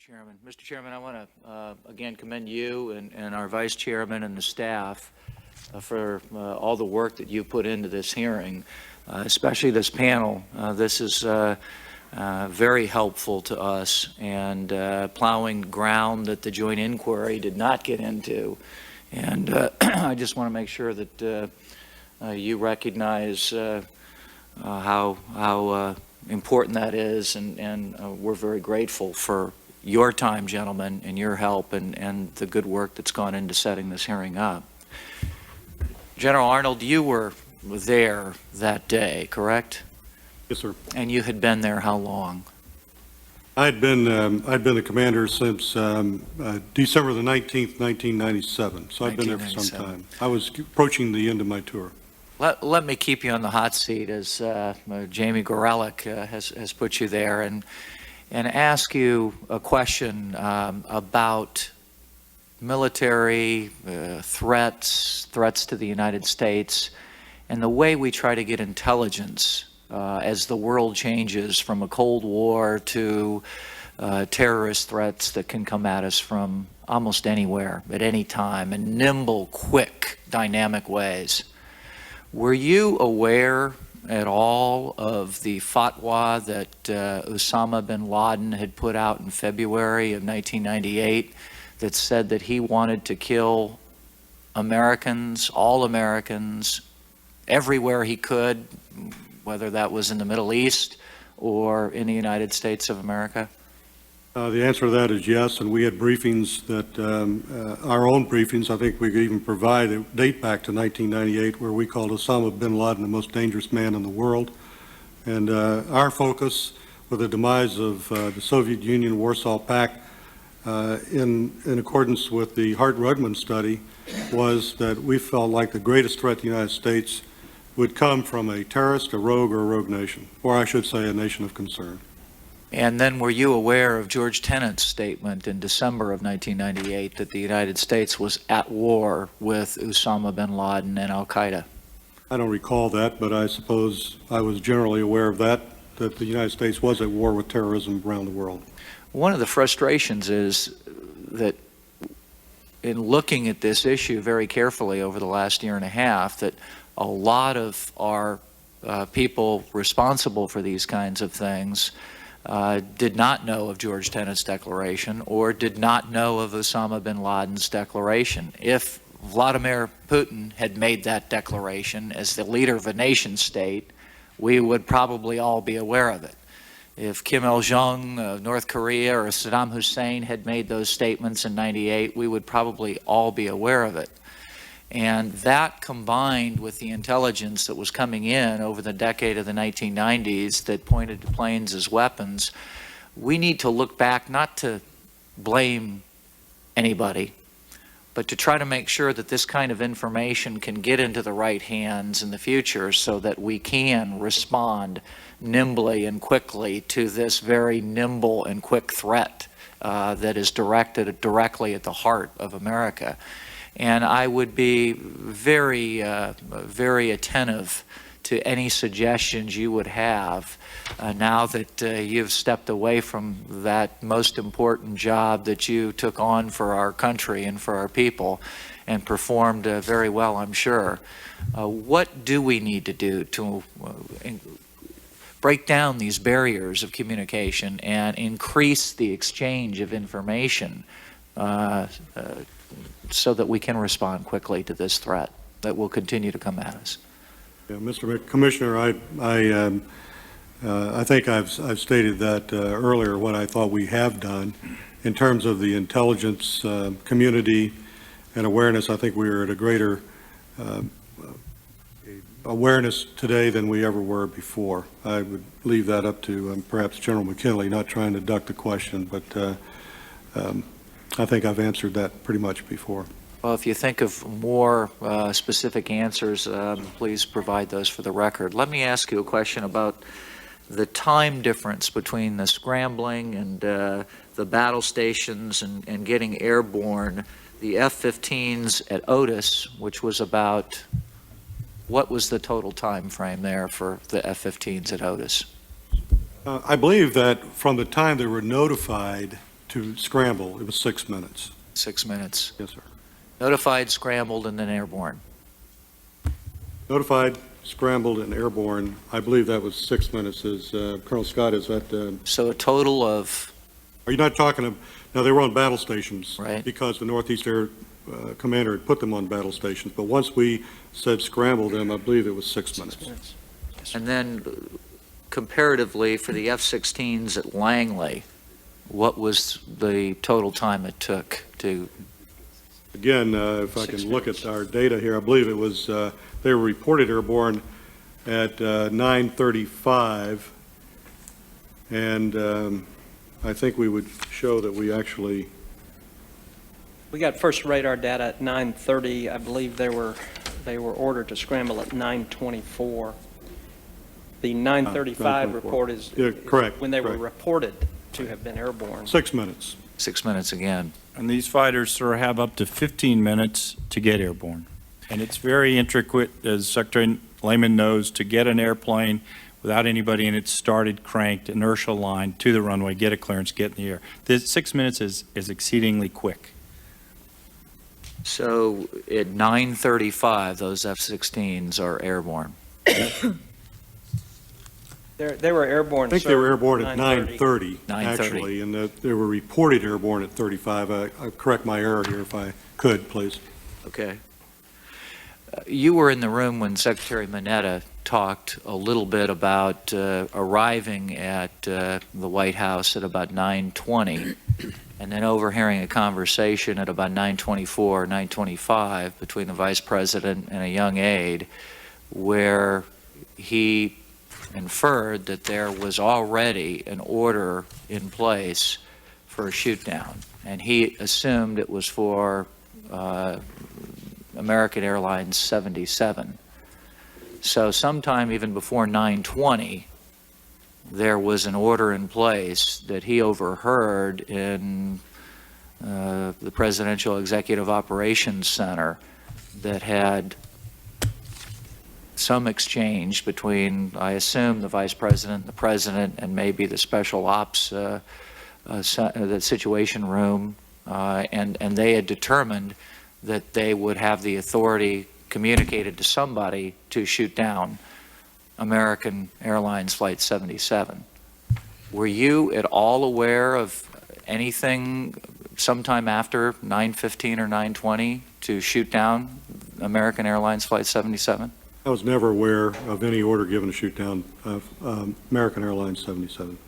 Chairman. Mr. Chairman, I want to again commend you and our Vice Chairman and the staff for all the work that you put into this hearing, especially this panel. This is very helpful to us and plowing ground that the joint inquiry did not get into. And I just want to make sure that you recognize how important that is, and we're very grateful for your time, gentlemen, and your help and the good work that's gone into setting this hearing up. General Arnold, you were there that day, correct? Yes, sir. And you had been there how long? I'd been the commander since December the 19th, 1997. So I've been there for some time. I was approaching the end of my tour. Let me keep you on the hot seat as Jamie Gorelick has put you there, and ask you a question about military threats to the United States, and the way we try to get intelligence as the world changes from a Cold War to terrorist threats that can come at us from almost anywhere at any time in nimble, quick, dynamic ways. Were you aware at all of the fatwa that Osama bin Laden had put out in February of 1998 that said that he wanted to kill Americans, all Americans, everywhere he could, whether that was in the Middle East or in the United States of America? The answer to that is yes, and we had briefings that, our own briefings, I think we could even provide a date back to 1998 where we called Osama bin Laden the most dangerous man in the world. And our focus with the demise of the Soviet Union, Warsaw Pact, in accordance with the Hart-Rudman study, was that we felt like the greatest threat to the United States would come from a terrorist, a rogue nation, or I should say a nation of concern. And then were you aware of George Tenet's statement in December of 1998 that the United States was at war with Osama bin Laden and al-Qaeda? I don't recall that, but I suppose I was generally aware of that the United States was at war with terrorism around the world. One of the frustrations is that in looking at this issue very carefully over the last year and a half, that a lot of our people responsible for these kinds of things did not know of George Tenet's declaration or did not know of Osama bin Laden's declaration. If Vladimir Putin had made that declaration as the leader of a nation state, we would probably all be aware of it. If Kim Il-jung of North Korea or Saddam Hussein had made those statements in '98, we would probably all be aware of it. And that, combined with the intelligence that was coming in over the decade of the 1990s that pointed to planes as weapons, we need to look back, not to blame anybody, but to try to make sure that this kind of information can get into the right hands in the future so that we can respond nimbly and quickly to this very nimble and quick threat that is directed directly at the heart of America. And I would be very, very attentive to any suggestions you would have now that you've stepped away from that most important job that you took on for our country and for our people and performed very well, I'm sure. What do we need to do to break down these barriers of communication and increase the exchange of information so that we can respond quickly to this threat that will continue to come at us? Yeah, Mr. Commissioner, I think I've stated that earlier, what I thought we have done in terms of the intelligence community and awareness. I think we are at a greater awareness today than we ever were before. I would leave that up to perhaps General McKinley, not trying to duck the question, but I think I've answered that pretty much before. Well, if you think of more specific answers, please provide those for the record. Let me ask you a question about the time difference between the scrambling and the battle stations and getting airborne. The F-15s at Otis, which was about, what was the total time frame there for the F-15s at Otis? I believe that from the time they were notified to scramble, it was 6 minutes. 6 minutes. Yes, sir. Notified, scrambled, and then airborne. Notified, scrambled, and airborne, I believe that was 6 minutes. Is Colonel Scott, is that, So a total of, are you not talking of, no, they were on battle stations. Right. Because the Northeast Air Commander had put them on battle stations. But once we said scramble them, I believe it was 6 minutes. and then comparatively for the F-16s at Langley, what was the total time it took to, Again, if I 6 can look minutes. at our data here, I believe it was, they were reported airborne at 9:35, and I think we would show that we actually, We got first radar data at 9:30. I believe they were ordered to scramble at 9:24. The 9:35 9:24. report is Yeah, correct, when they were correct. reported to have been airborne. 6 minutes. 6 minutes again? And these fighters, sir, have up to 15 minutes to get airborne. And it's very intricate, as Secretary Lehman knows, to get an airplane without anybody in it started, cranked, inertial line to the runway, get a clearance, get in the air. This 6 minutes is exceedingly quick. So at 9:35, those F-16s are airborne. They were airborne. I think they were airborne at 9:30, 9:30. actually, and they were reported airborne at 35. I'll correct my error here if I could, please. Okay. You were in the room when Secretary Mineta talked a little bit about arriving at the White House at about 9:20, and then overhearing a conversation at about 9:24, 9:25 between the Vice President and a young aide, where he inferred that there was already an order in place for a shoot-down, and he assumed it was for American Airlines 77. So sometime even before 9:20, there was an order in place that he overheard in the Presidential Executive Operations Center that had some exchange between, I assume, the Vice President, the President, and maybe the Special Ops, the Situation Room, and they had determined that they would have the authority communicated to somebody to shoot down American Airlines Flight 77. Were you at all aware of anything sometime after 9:15 or 9:20 to shoot down American Airlines Flight 77? I was never aware of any order given to shoot down American Airlines 77.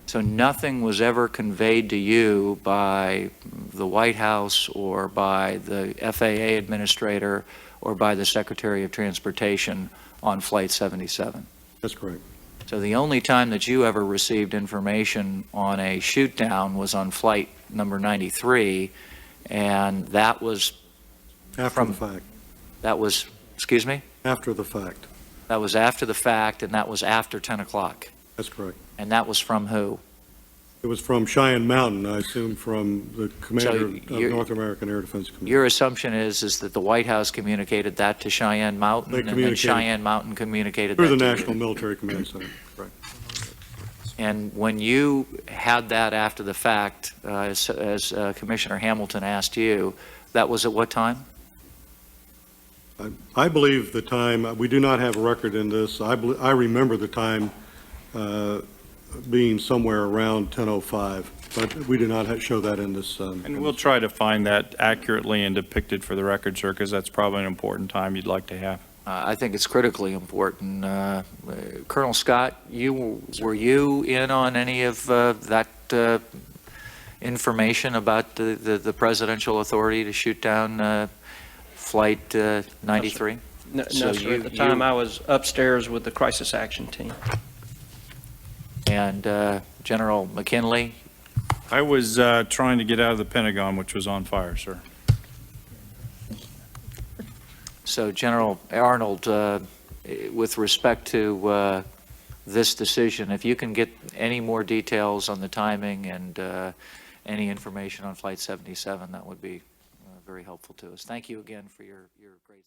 So nothing was ever conveyed to you by the White House or by the FAA administrator or by the Secretary of Transportation on Flight 77? That's correct. So the only time that you ever received information on a shoot down was on flight number 93, and that was, After the fact. excuse me? After the fact. That was after the fact, and that was after 10 o'clock. That's correct. And that was from who? It was from Cheyenne Mountain, I assume from the commander of you're- North American Air Defense Command. Your assumption is that the White House communicated that to Cheyenne Mountain, They and then communicated- Cheyenne Mountain communicated Through that the to National you. Military Command Center, correct. And when you had that after the fact, as Commissioner Hamilton asked you, that was at what time? I believe the time, we do not have a record in this. I remember the time being somewhere around 10:05, but we do not show that in this. And we'll try to find that accurately and depicted for the record, sir, because that's probably an important time you'd like to have. I think it's critically important. Colonel Scott, were you in on any of that information about the presidential authority to shoot down Flight 93? No, So sir. At the time, I was upstairs with the crisis action team. And General McKinley? I was trying to get out of the Pentagon, which was on fire, sir. So General Arnold, with respect to this decision, if you can get any more details on the timing and any information on Flight 77, that would be very helpful to us. Thank you again for your great